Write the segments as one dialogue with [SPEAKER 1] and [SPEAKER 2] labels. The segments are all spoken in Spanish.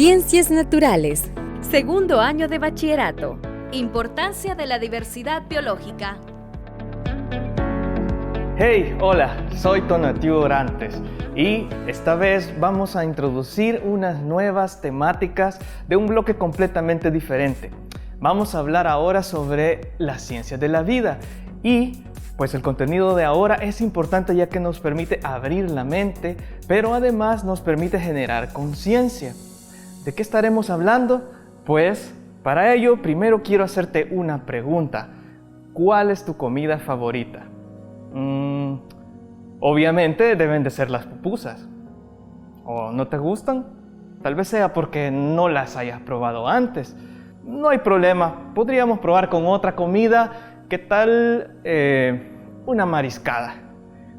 [SPEAKER 1] Ciencias Naturales.
[SPEAKER 2] Segundo año de bachillerato.
[SPEAKER 3] Importancia de la diversidad biológica.
[SPEAKER 4] Hey, hola, soy Tonatiuh Orantes y esta vez vamos a introducir unas nuevas temáticas de un bloque completamente diferente. Vamos a hablar ahora sobre las ciencias de la vida y pues el contenido de ahora es importante ya que nos permite abrir la mente, pero además nos permite generar conciencia. ¿De qué estaremos hablando? Pues para ello primero quiero hacerte una pregunta. ¿Cuál es tu comida favorita? Obviamente deben de ser las pupusas. ¿O no te gustan? Tal vez sea porque no las hayas probado antes. No hay problema, podríamos probar con otra comida. ¿Qué tal una mariscada?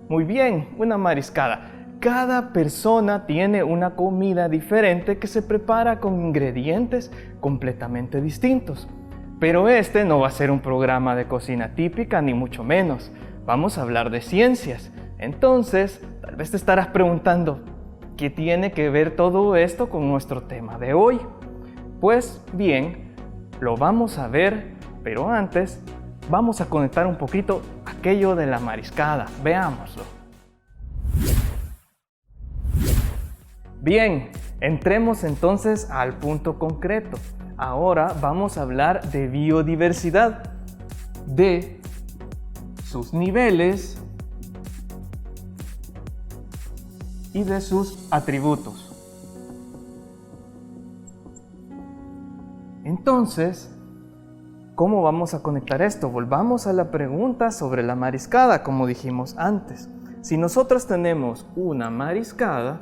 [SPEAKER 4] Muy bien, una mariscada. Cada persona tiene una comida diferente que se prepara con ingredientes completamente distintos. Pero este no va a ser un programa de cocina típica, ni mucho menos. Vamos a hablar de ciencias. Entonces, tal vez te estarás preguntando, ¿qué tiene que ver todo esto con nuestro tema de hoy? Pues bien, lo vamos a ver, pero antes vamos a conectar un poquito aquello de la mariscada. Veámoslo. Bien, entremos entonces al punto concreto. Ahora vamos a hablar de biodiversidad, de sus niveles y de sus atributos. Entonces, ¿cómo vamos a conectar esto? Volvamos a la pregunta sobre la mariscada, como dijimos antes. Si nosotros tenemos una mariscada,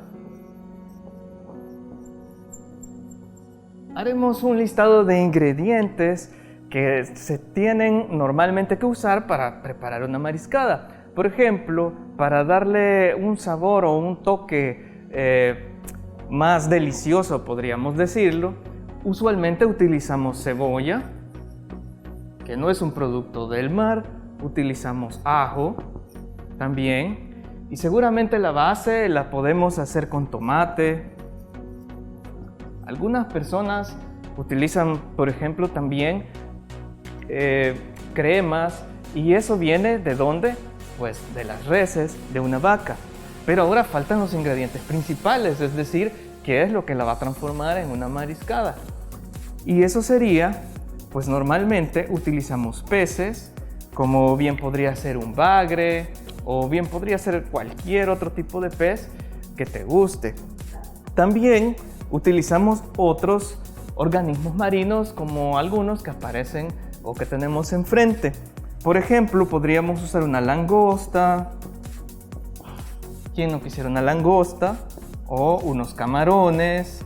[SPEAKER 4] haremos un listado de ingredientes que se tienen normalmente que usar para preparar una mariscada. Por ejemplo, para darle un sabor o un toque más delicioso, podríamos decirlo, usualmente utilizamos cebolla, que no es un producto del mar, utilizamos ajo también, y seguramente la base la podemos hacer con tomate. Algunas personas utilizan, por ejemplo, también cremas, y eso viene ¿de dónde? Pues de las reses de una vaca. Pero ahora faltan los ingredientes principales, es decir, qué es lo que la va a transformar en una mariscada. Y eso sería, pues normalmente utilizamos peces, como bien podría ser un bagre, o bien podría ser cualquier otro tipo de pez que te guste. También utilizamos otros organismos marinos, como algunos que aparecen o que tenemos enfrente. Por ejemplo, podríamos usar una langosta. ¿Quién no quisiera una langosta? O unos camarones.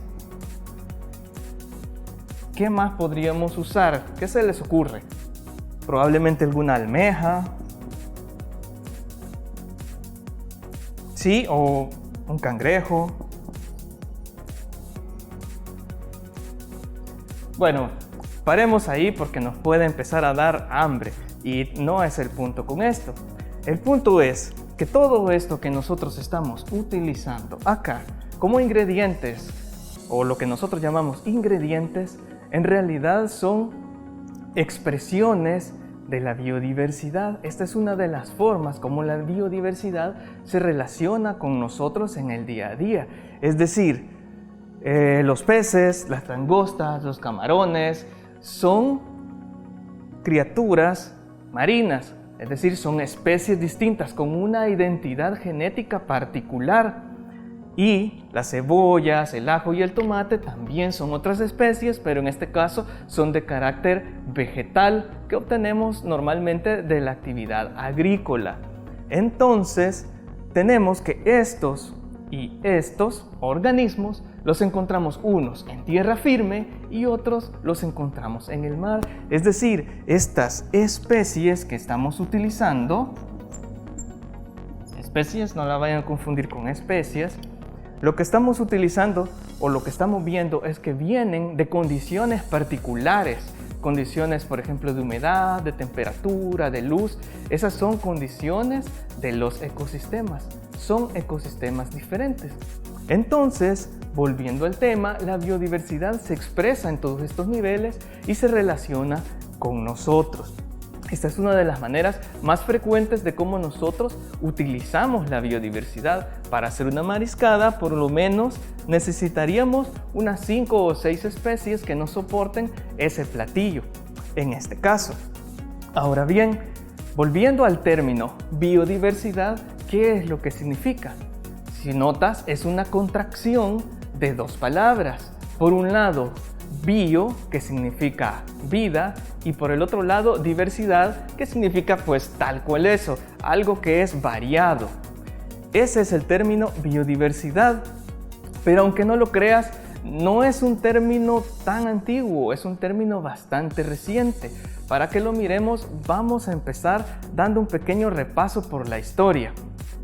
[SPEAKER 4] ¿Qué más podríamos usar? ¿Qué se les ocurre? Probablemente alguna almeja. Sí, o un cangrejo. Bueno, paremos ahí porque nos puede empezar a dar hambre y no es el punto con esto. El punto es que todo esto que nosotros estamos utilizando acá como ingredientes, o lo que nosotros llamamos ingredientes, en realidad son expresiones de la biodiversidad. Esta es una de las formas como la biodiversidad se relaciona con nosotros en el día a día. Es decir, los peces, las langostas, los camarones son criaturas marinas, es decir, son especies distintas con una identidad genética particular. Y las cebollas, el ajo y el tomate también son otras especies, pero en este caso son de carácter vegetal que obtenemos normalmente de la actividad agrícola. Entonces, tenemos que estos organismos los encontramos unos en tierra firme y otros los encontramos en el mar. Es decir, estas especies que estamos utilizando, especies, no la vayan a confundir con especies, lo que estamos utilizando o lo que estamos viendo es que vienen de condiciones particulares, condiciones, por ejemplo, de humedad, de temperatura, de luz. Esas son condiciones de los ecosistemas, son ecosistemas diferentes. Entonces, volviendo al tema, la biodiversidad se expresa en todos estos niveles y se relaciona con nosotros. Esta es una de las maneras más frecuentes de cómo nosotros utilizamos la biodiversidad. Para hacer una mariscada, por lo menos necesitaríamos unas 5 o 6 especies que nos soporten ese platillo, en este caso. Ahora bien, volviendo al término biodiversidad, ¿qué es lo que significa? Si notas, es una contracción de dos palabras. Por un lado, bio, que significa vida, y por el otro lado, diversidad, que significa pues tal cual eso, algo que es variado. Ese es el término biodiversidad, pero aunque no lo creas, no es un término tan antiguo, es un término bastante reciente. Para que lo miremos, vamos a empezar dando un pequeño repaso por la historia.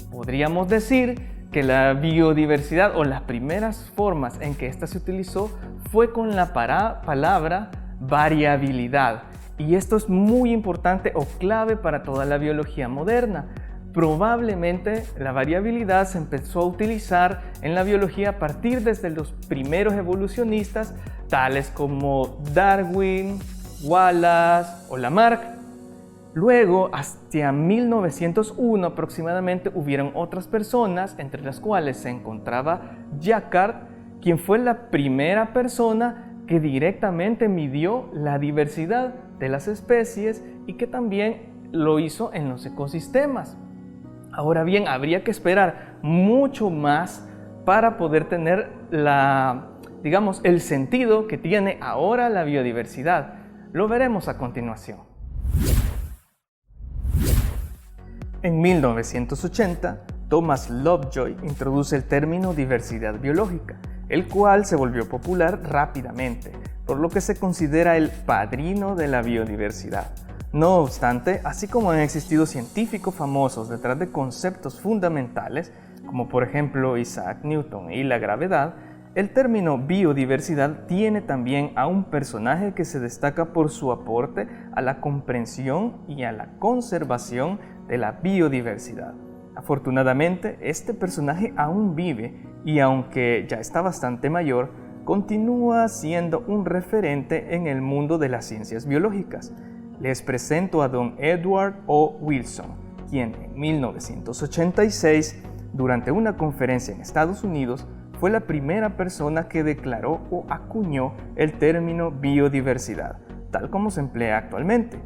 [SPEAKER 4] Podríamos decir que la biodiversidad o las primeras formas en que ésta se utilizó fue con la palabra variabilidad. Y esto es muy importante o clave para toda la biología moderna. Probablemente la variabilidad se empezó a utilizar en la biología a partir desde los primeros evolucionistas, tales como Darwin, Wallace o Lamarck. Luego, hasta 1901 aproximadamente, hubieron otras personas, entre las cuales se encontraba Jacquard, quien fue la primera persona que directamente midió la diversidad de las especies y que también lo hizo en los ecosistemas. Ahora bien, habría que esperar mucho más para poder tener el sentido que tiene ahora la biodiversidad. Lo veremos a continuación. En 1980, Thomas Lovejoy introduce el término diversidad biológica, el cual se volvió popular rápidamente, por lo que se considera el padrino de la biodiversidad. No obstante, así como han existido científicos famosos detrás de conceptos fundamentales, como por ejemplo Isaac Newton y la gravedad, el término biodiversidad tiene también a un personaje que se destaca por su aporte a la comprensión y a la conservación de la biodiversidad. Afortunadamente, este personaje aún vive y aunque ya está bastante mayor, continúa siendo un referente en el mundo de las ciencias biológicas. Les presento a don Edward O. Wilson, quien en 1986, durante una conferencia en Estados Unidos, fue la primera persona que declaró o acuñó el término biodiversidad, tal como se emplea actualmente.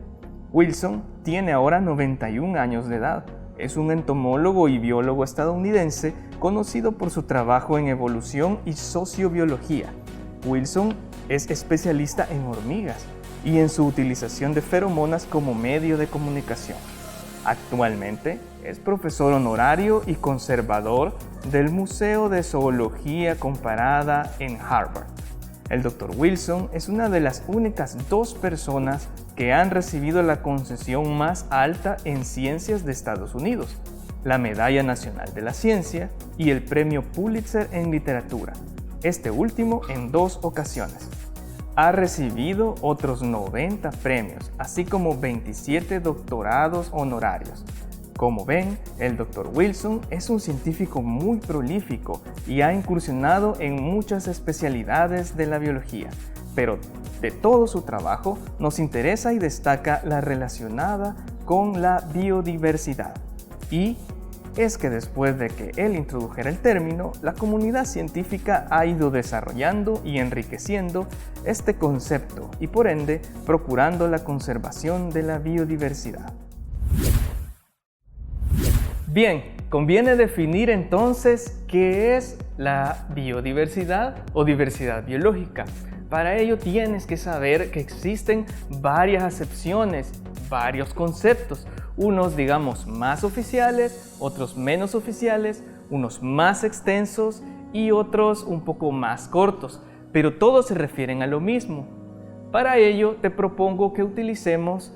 [SPEAKER 4] Wilson tiene ahora 91 años de edad. Es un entomólogo y biólogo estadounidense conocido por su trabajo en evolución y sociobiología. Wilson es especialista en hormigas y en su utilización de feromonas como medio de comunicación. Actualmente es profesor honorario y conservador del Museo de Zoología Comparada en Harvard. El Dr. Wilson es una de las únicas 2 personas que han recibido la concesión más alta en ciencias de Estados Unidos, la Medalla Nacional de la Ciencia y el Premio Pulitzer en Literatura, este último en 2 ocasiones. Ha recibido otros 90 premios, así como 27 doctorados honorarios. Como ven, el Dr. Wilson es un científico muy prolífico y ha incursionado en muchas especialidades de la biología, pero de todo su trabajo nos interesa y destaca la relacionada con la biodiversidad. Y es que después de que él introdujera el término, la comunidad científica ha ido desarrollando y enriqueciendo este concepto y por ende procurando la conservación de la biodiversidad. Bien, conviene definir entonces qué es la biodiversidad o diversidad biológica. Para ello tienes que saber que existen varias acepciones, varios conceptos, unos digamos más oficiales, otros menos oficiales, unos más extensos y otros un poco más cortos, pero todos se refieren a lo mismo. Para ello te propongo que utilicemos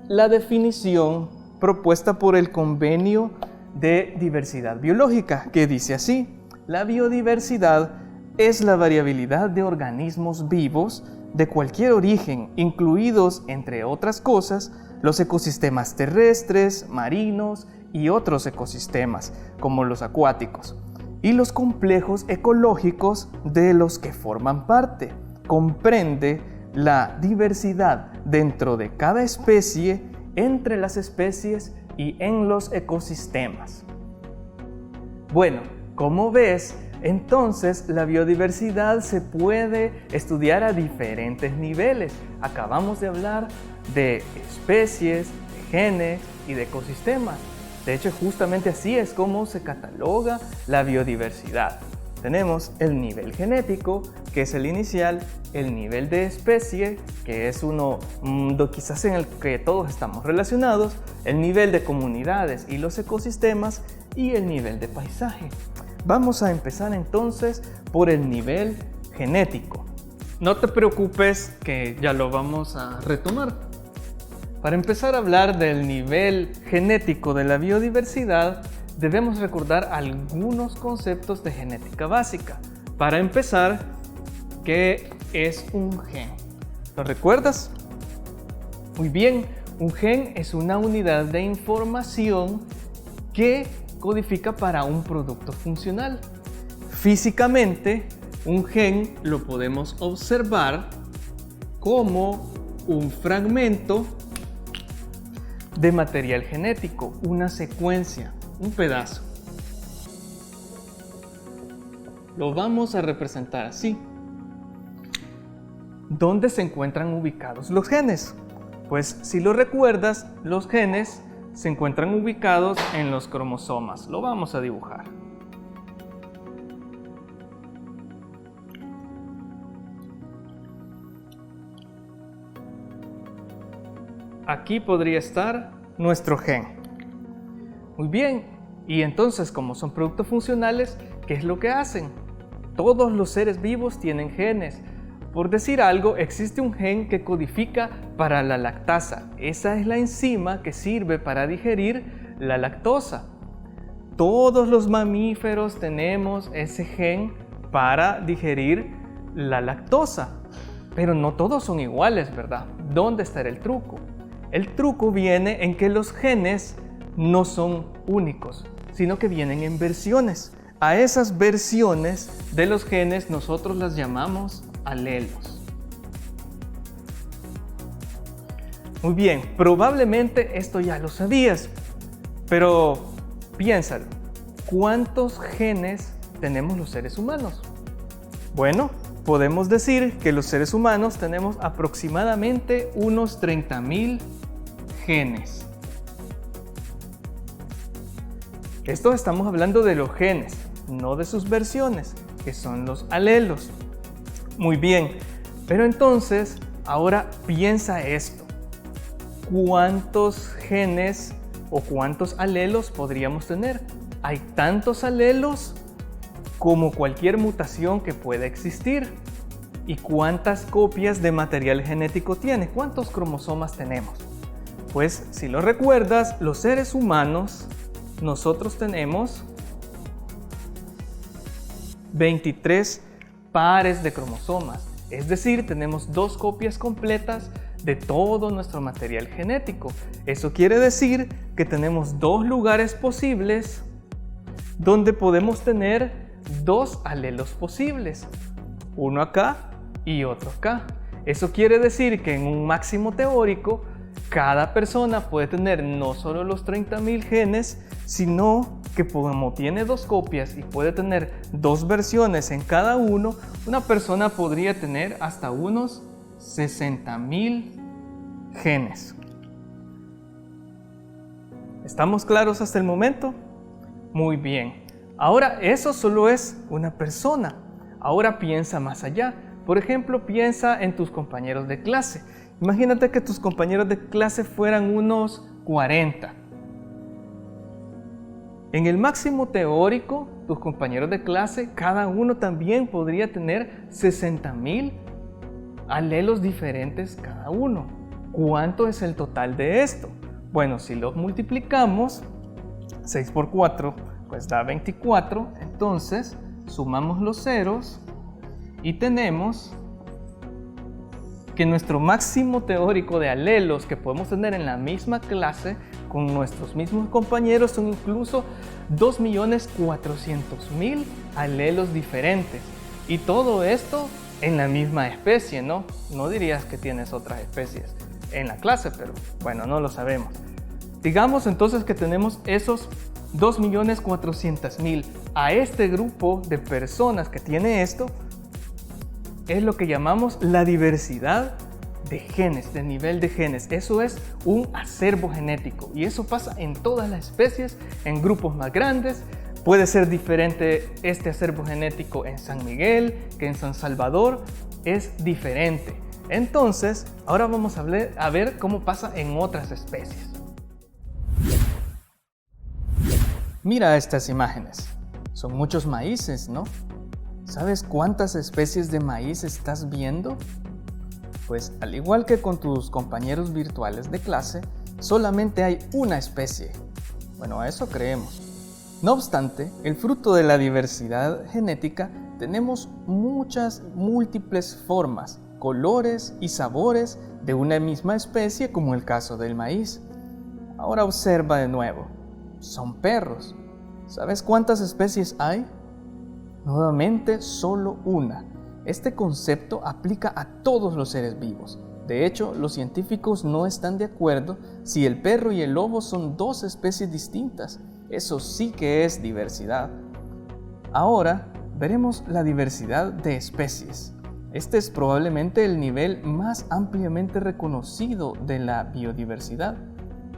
[SPEAKER 4] la definición propuesta por el Convenio de Diversidad Biológica, que dice así: la biodiversidad es la variabilidad de organismos vivos de cualquier origen, incluidos, entre otras cosas, los ecosistemas terrestres, marinos y otros ecosistemas, como los acuáticos. y los complejos ecológicos de los que forman parte. Comprende la diversidad dentro de cada especie, entre las especies y en los ecosistemas. Bueno, como ves, entonces la biodiversidad se puede estudiar a diferentes niveles. Acabamos de hablar de especies, de genes y de ecosistemas. De hecho, justamente así es como se cataloga la biodiversidad. Tenemos el nivel genético, que es el inicial, el nivel de especie, que es uno quizás en el que todos estamos relacionados, el nivel de comunidades y los ecosistemas y el nivel de paisaje. Vamos a empezar entonces por el nivel genético. No te preocupes que ya lo vamos a retomar. Para empezar a hablar del nivel genético de la biodiversidad, debemos recordar algunos conceptos de genética básica. Para empezar, ¿qué es un gen? ¿Lo recuerdas? Muy bien, un gen es una unidad de información que codifica para un producto funcional. Físicamente, un gen lo podemos observar como un fragmento de material genético, una secuencia, un pedazo. Lo vamos a representar así. ¿Dónde se encuentran ubicados los genes? Pues si lo recuerdas, los genes se encuentran ubicados en los cromosomas. Lo vamos a dibujar. Aquí podría estar nuestro gen. Muy bien, y entonces como son productos funcionales, ¿qué es lo que hacen? Todos los seres vivos tienen genes. Por decir algo, existe un gen que codifica para la lactasa. Esa es la enzima que sirve para digerir la lactosa. Todos los mamíferos tenemos ese gen para digerir la lactosa. Pero no todos son iguales, ¿verdad? ¿Dónde está el truco? El truco viene en que los genes no son únicos, sino que vienen en versiones. A esas versiones de los genes nosotros las llamamos alelos. Muy bien, probablemente esto ya lo sabías, pero piénsalo. ¿Cuántos genes tenemos los seres humanos? Bueno, podemos decir que los seres humanos tenemos aproximadamente unos 30.000 genes. Esto estamos hablando de los genes, no de sus versiones, que son los alelos. Muy bien, pero entonces, ahora piensa esto. ¿Cuántos genes o cuántos alelos podríamos tener? Hay tantos alelos como cualquier mutación que pueda existir. ¿Y cuántas copias de material genético tiene? ¿Cuántos cromosomas tenemos? Pues si lo recuerdas, los seres humanos, nosotros tenemos 23 pares de cromosomas. Es decir, tenemos 2 copias completas de todo nuestro material genético. Eso quiere decir que tenemos 2 lugares posibles donde podemos tener 2 alelos posibles. Uno acá y otro acá. Eso quiere decir que en un máximo teórico, cada persona puede tener no solo los 30.000 genes, sino que como tiene 2 copias y puede tener 2 versiones en cada uno, una persona podría tener hasta unos 60.000 genes. ¿Estamos claros hasta el momento? Muy bien. Ahora, eso solo es una persona. Ahora piensa más allá. Por ejemplo, piensa en tus compañeros de clase. Imagínate que tus compañeros de clase fueran unos 40. En el máximo teórico, tus compañeros de clase, cada uno también podría tener 60.000 alelos diferentes cada uno. ¿Cuánto es el total de esto? Bueno, si los multiplicamos, 6 por 4, pues da 24. Entonces, sumamos los ceros y tenemos que nuestro máximo teórico de alelos que podemos tener en la misma clase con nuestros mismos compañeros son incluso 2.400.000 alelos diferentes. Y todo esto en la misma especie, ¿no? No dirías que tienes otras especies en la clase, pero bueno, no lo sabemos. Digamos entonces que tenemos esos 2.400.000. A este grupo de personas que tiene esto es lo que llamamos la diversidad de genes, de nivel de genes. Eso es un acervo genético y eso pasa en todas las especies, en grupos más grandes. Puede ser diferente este acervo genético en San Miguel que en San Salvador, es diferente. Entonces, ahora vamos a ver cómo pasa en otras especies. Mira estas imágenes. Son muchos maíces, ¿no? ¿Sabes cuántas especies de maíz estás viendo? Pues al igual que con tus compañeros virtuales de clase, solamente hay una especie. Bueno, a eso creemos. No obstante, el fruto de la diversidad genética, tenemos muchas múltiples formas, colores y sabores de una misma especie, como el caso del maíz. Ahora observa de nuevo. Son perros. ¿Sabes cuántas especies hay? Nuevamente, solo una. Este concepto aplica a todos los seres vivos. De hecho, los científicos no están de acuerdo si el perro y el lobo son dos especies distintas. Eso sí que es diversidad. Ahora veremos la diversidad de especies. Este es probablemente el nivel más ampliamente reconocido de la biodiversidad.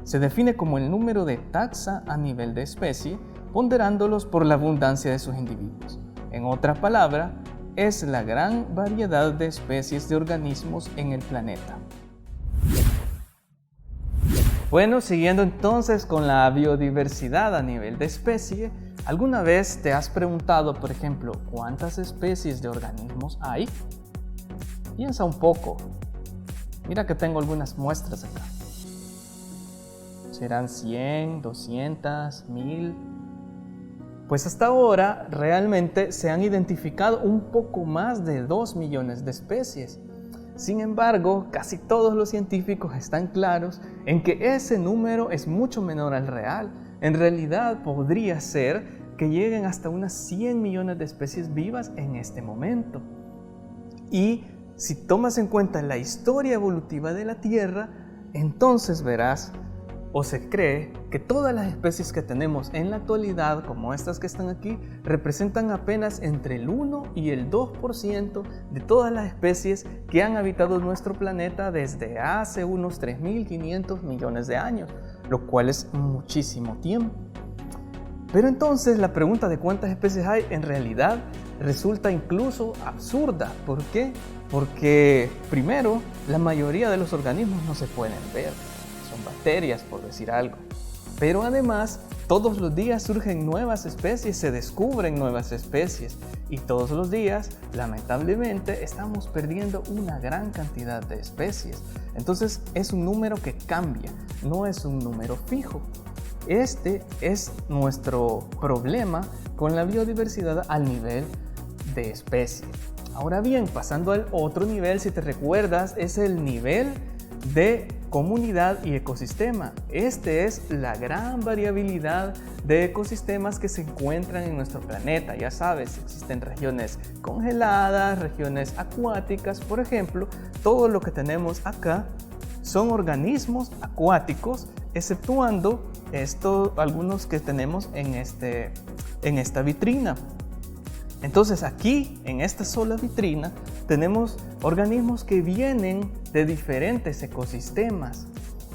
[SPEAKER 4] Se define como el número de taxa a nivel de especie, ponderándolos por la abundancia de sus individuos. En otra palabra, es la gran variedad de especies de organismos en el planeta. Bueno, siguiendo entonces con la biodiversidad a nivel de especie, ¿alguna vez te has preguntado, por ejemplo, cuántas especies de organismos hay? Piensa un poco. Mira que tengo algunas muestras acá. ¿Serán 100, 200, 1000? Pues hasta ahora realmente se han identificado un poco más de 2 millones de especies. Sin embargo, casi todos los científicos están claros en que ese número es mucho menor al real. En realidad podría ser que lleguen hasta unas 100 millones de especies vivas en este momento. Y si tomas en cuenta la historia evolutiva de la Tierra, entonces verás, o se cree, que todas las especies que tenemos en la actualidad, como estas que están aquí, representan apenas entre el 1 y el 2% de todas las especies que han habitado nuestro planeta desde hace unos 3.500 millones de años, lo cual es muchísimo tiempo. Pero entonces la pregunta de cuántas especies hay en realidad resulta incluso absurda. ¿Por qué? Porque primero, la mayoría de los organismos no se pueden ver. Son bacterias, por decir algo. Pero además, todos los días surgen nuevas especies, se descubren nuevas especies. Y todos los días, lamentablemente, estamos perdiendo una gran cantidad de especies. Entonces, es un número que cambia, no es un número fijo. Este es nuestro problema con la biodiversidad al nivel de especie. Ahora bien, pasando al otro nivel, si te recuerdas, es el nivel de comunidad y ecosistema. Este es la gran variabilidad de ecosistemas que se encuentran en nuestro planeta. Ya sabes, existen regiones congeladas, regiones acuáticas. Por ejemplo, todo lo que tenemos acá son organismos acuáticos, exceptuando algunos que tenemos en esta vitrina. Entonces aquí, en esta sola vitrina, tenemos organismos que vienen de diferentes ecosistemas.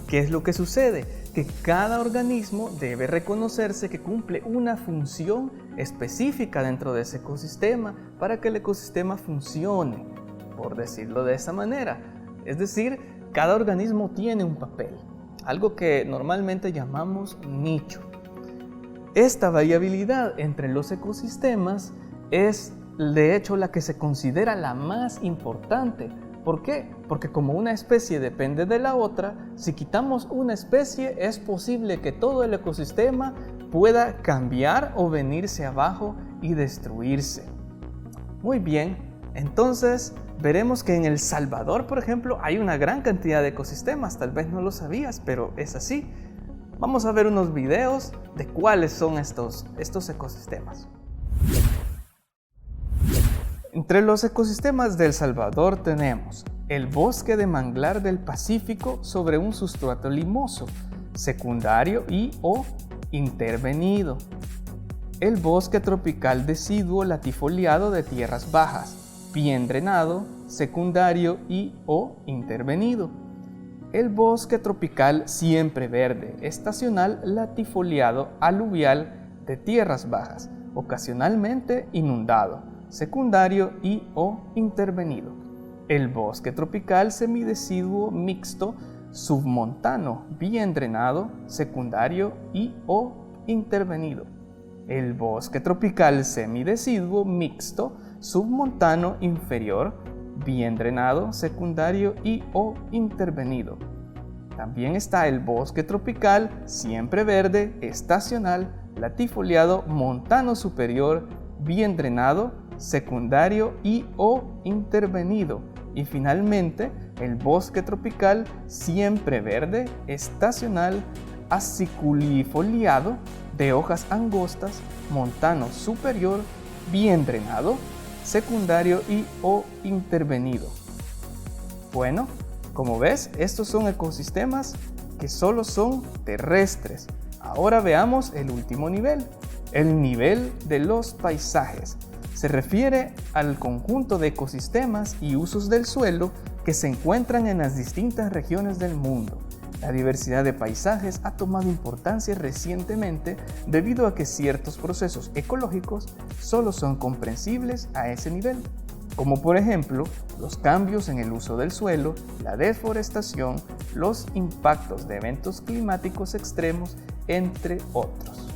[SPEAKER 4] ¿Qué es lo que sucede? Que cada organismo debe reconocerse que cumple una función específica dentro de ese ecosistema para que el ecosistema funcione, por decirlo de esa manera. Es decir, cada organismo tiene un papel, algo que normalmente llamamos nicho. Esta variabilidad entre los ecosistemas es de hecho la que se considera la más importante. ¿Por qué? Porque como una especie depende de la otra, si quitamos una especie es posible que todo el ecosistema pueda cambiar o venirse abajo y destruirse. Muy bien, entonces veremos que en El Salvador, por ejemplo, hay una gran cantidad de ecosistemas. Tal vez no lo sabías, pero es así. Vamos a ver unos videos de cuáles son estos ecosistemas. Entre los ecosistemas de El Salvador tenemos el bosque de manglar del Pacífico sobre un sustrato limoso, secundario y o intervenido. El bosque tropical deciduo latifoliado de tierras bajas, bien drenado, secundario y o intervenido. El bosque tropical siempre verde, estacional latifoliado aluvial de tierras bajas, ocasionalmente inundado, secundario y o intervenido. El bosque tropical semideciduo mixto submontano, bien drenado, secundario y o intervenido. El bosque tropical semideciduo mixto submontano inferior, bien drenado, secundario y o intervenido. También está el bosque tropical siempre verde, estacional, latifoliado montano superior, bien drenado, secundario y o intervenido. Y finalmente, el bosque tropical siempre verde, estacional, aciculifoliado, de hojas angostas, montano superior, bien drenado, secundario y o intervenido. Bueno, como ves, estos son ecosistemas que solo son terrestres. Ahora veamos el último nivel, el nivel de los paisajes. Se refiere al conjunto de ecosistemas y usos del suelo que se encuentran en las distintas regiones del mundo. La diversidad de paisajes ha tomado importancia recientemente debido a que ciertos procesos ecológicos solo son comprensibles a ese nivel, como por ejemplo los cambios en el uso del suelo, la deforestación, los impactos de eventos climáticos extremos, entre otros.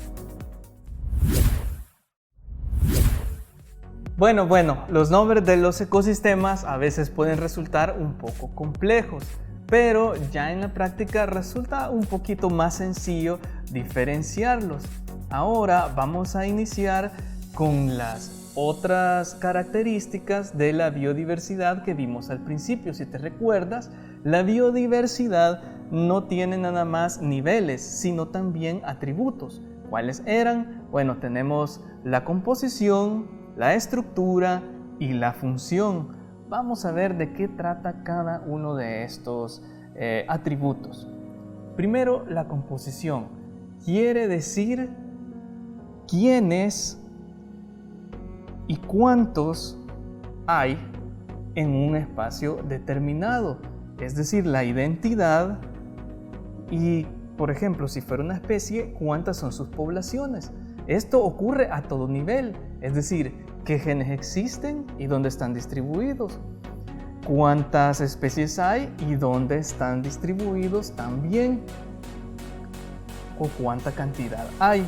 [SPEAKER 4] Bueno, los nombres de los ecosistemas a veces pueden resultar un poco complejos, pero ya en la práctica resulta un poquito más sencillo diferenciarlos. Ahora vamos a iniciar con las otras características de la biodiversidad que vimos al principio. Si te recuerdas, la biodiversidad no tiene nada más niveles, sino también atributos. ¿Cuáles eran? Bueno, tenemos la composición, la estructura y la función. Vamos a ver de qué trata cada uno de estos atributos. Primero, la composición. Quiere decir quiénes y cuántos hay en un espacio determinado. Es decir, la identidad y, por ejemplo, si fuera una especie, cuántas son sus poblaciones. Esto ocurre a todo nivel, es decir, qué genes existen y dónde están distribuidos, cuántas especies hay y dónde están distribuidos también, o cuánta cantidad hay.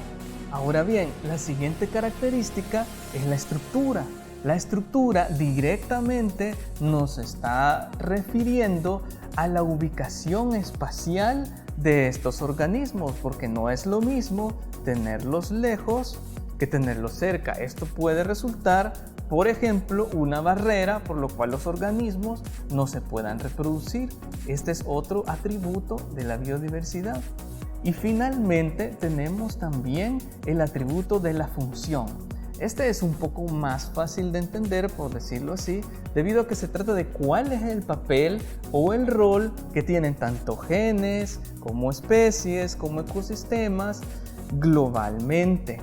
[SPEAKER 4] Ahora bien, la siguiente característica es la estructura. La estructura directamente nos está refiriendo a la ubicación espacial de estos organismos, porque no es lo mismo tenerlos lejos que tenerlos cerca. Esto puede resultar, por ejemplo, una barrera por lo cual los organismos no se puedan reproducir. Este es otro atributo de la biodiversidad. Y finalmente tenemos también el atributo de la función. Este es un poco más fácil de entender, por decirlo así, debido a que se trata de cuál es el papel o el rol que tienen tanto genes como especies como ecosistemas globalmente,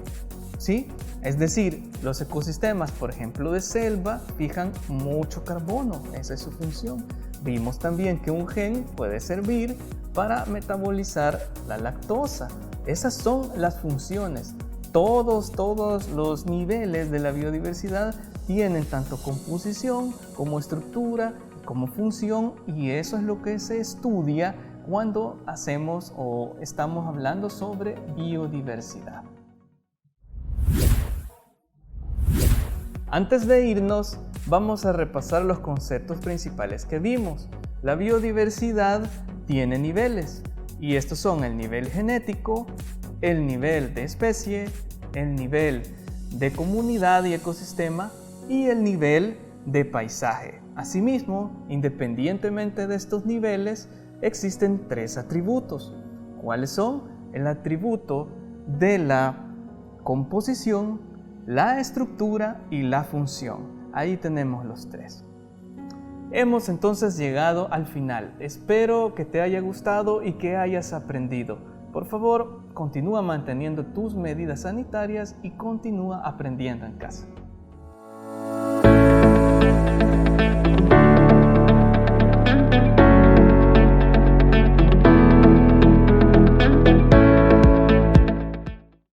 [SPEAKER 4] ¿sí? Es decir, los ecosistemas, por ejemplo, de selva, fijan mucho carbono, esa es su función. Vimos también que un gen puede servir para metabolizar la lactosa. Esas son las funciones. Todos los niveles de la biodiversidad tienen tanto composición como estructura, como función, y eso es lo que se estudia cuando hacemos o estamos hablando sobre biodiversidad. Antes de irnos, vamos a repasar los conceptos principales que vimos. La biodiversidad tiene niveles, y estos son el nivel genético, el nivel de especie, el nivel de comunidad y ecosistema y el nivel de paisaje. Asimismo, independientemente de estos niveles, existen tres atributos. ¿Cuáles son? el atributo de la composición, la estructura y la función. Ahí tenemos los tres. Hemos entonces llegado al final. Espero que te haya gustado y que hayas aprendido. Por favor, continúa manteniendo tus medidas sanitarias y continúa aprendiendo en casa.